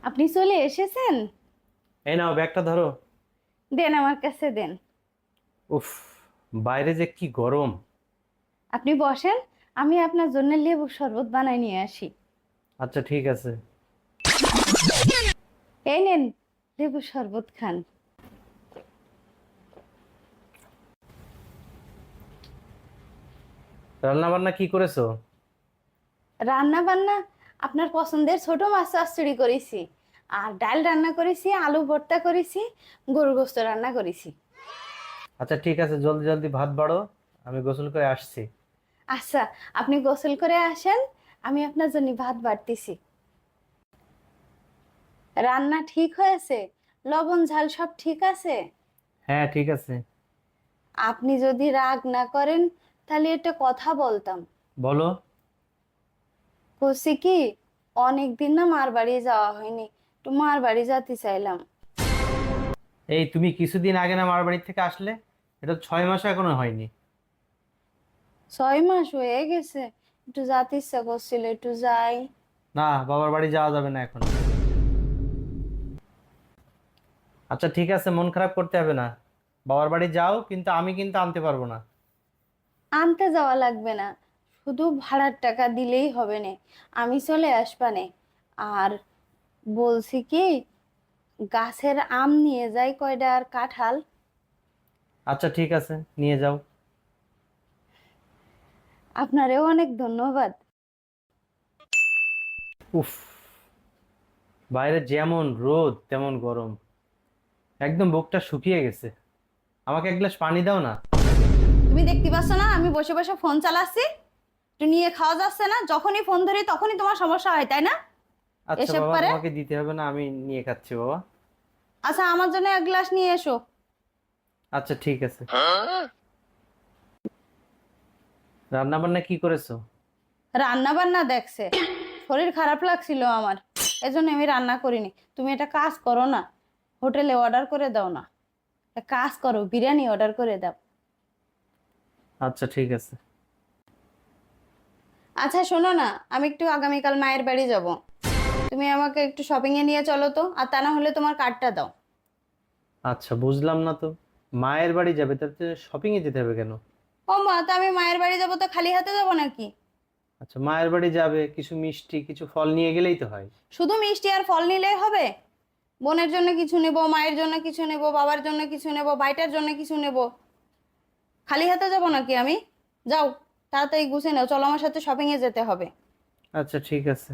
আপনি চলে এসেছেন? এই নাও ব্যাগটা ধরো। দেন, আমার কাছে দেন। উফ, বাইরে যে কি গরম। আপনি বসেন, আমি আপনার জন্য লেবু শরবত বানাই নিয়ে আসি। আচ্ছা ঠিক আছে। এই নেন, লেবু শরবত খান। রান্না বান্না কি করেছো? রান্না বান্না আপনার পছন্দের ছোট মাছ চচ্চড়ি করেছি, আর ডাল রান্না করেছি, আলু ভর্তা করেছি, গরুর গোশত রান্না করেছি। আচ্ছা ঠিক আছে, জলদি জলদি ভাত বাড়ো, আমি গোসল করে আসছি। আচ্ছা, আপনি গোসল করে আসেন, আমি আপনার জন্য ভাত বাড়তেছি। রান্না ঠিক হয়েছে? লবণ ঝাল সব ঠিক আছে? হ্যাঁ ঠিক আছে। আপনি যদি রাগ না করেন তাহলে একটা কথা বলতাম। বলো। বলছি কি, অনেকদিন না মার বাড়ি যাওয়া হয়নি, একটু মার বাড়ি যেতে চাইলাম। এই তুমি কিছুদিন আগে না মামার বাড়ি থেকে আসলে? এটা 6 মাস এখনো হয়নি। 6 মাস হয়ে গেছে, একটু যেতে ইচ্ছা করছিল, একটু যাই। না, বাবার বাড়ি যাওয়া যাবে না এখন। আচ্ছা ঠিক আছে, মন খারাপ করতে হবে না। বাবার বাড়ি যাও, কিন্তু আমি কিন্তু আনতে পারবো না। আনতে যাওয়া লাগবে না, শুধু ভাড়ার টাকা দিলেই হবে না, আমি চলে আসবানে। আর বলছি কি, গাছের আম নিয়ে যাই কয়টা, আর কাঁঠাল। আচ্ছা ঠিক আছে, নিয়ে যাও। আপনারেও অনেক ধন্যবাদ। উফ, বাইরে যেমন রোদ তেমন গরম, একদম বুকটা শুকিয়ে গেছে। আমাকে এক গ্লাস পানি দাও না। তুমি দেখতে পাচ্ছ না আমি বসে বসে ফোন চালাচ্ছি? একটু নিয়ে খাওয়া যাচ্ছে না? যখনই ফোন ধরি তখনই তোমার সমস্যা হয়, তাই না? আচ্ছা এসব বাবা, করে। তোমাকে দিতে হবে না, আমি নিয়ে খাচ্ছি বাবা। আচ্ছা, আমার জন্য এক গ্লাস নিয়ে এসো। আচ্ছা ঠিক আছে। রান্না বান্না কি করেছো? রান্না বান্না দেখছে, শরীর খারাপ লাগছিল আমার, এজন্য আমি রান্না করিনি। তুমি একটা কাজ করো না, হোটেলে অর্ডার করে দাও না। একটা কাজ করো, বিরিয়ানি অর্ডার করে দাও। আচ্ছা ঠিক আছে। আচ্ছা শোনো না, আমি একটু আগামীকাল মায়ের বাড়ি যাব, তুমি আমাকে একটু শপিং এ নিয়ে চলো তো, আর তা না হলে তোমার কার্ডটা দাও। আচ্ছা বুঝলাম না তো, মায়ের বাড়ি যাবে তাতে শপিং এ যেতে হবে কেন? ও মা, তো আমি মায়ের বাড়ি যাবো তো খালি হাতে যাবো নাকি? আচ্ছা, মায়ের বাড়ি যাবে, কিছু মিষ্টি কিছু ফল নিয়ে গেলেই তো হয়। শুধু মিষ্টি আর ফল নিলেই হবে? বোনের জন্য কিছু নেব, মায়ের জন্য কিছু নেব, বাবার জন্য কিছু নেব, ভাইটার জন্য কিছু নেব, খালি হাতে যাব নাকি আমি? যাও, তাড়াতাড়ি গুছিয়ে নাও, চলো আমার সাথে শপিং এ যেতে হবে। আচ্ছা ঠিক আছে।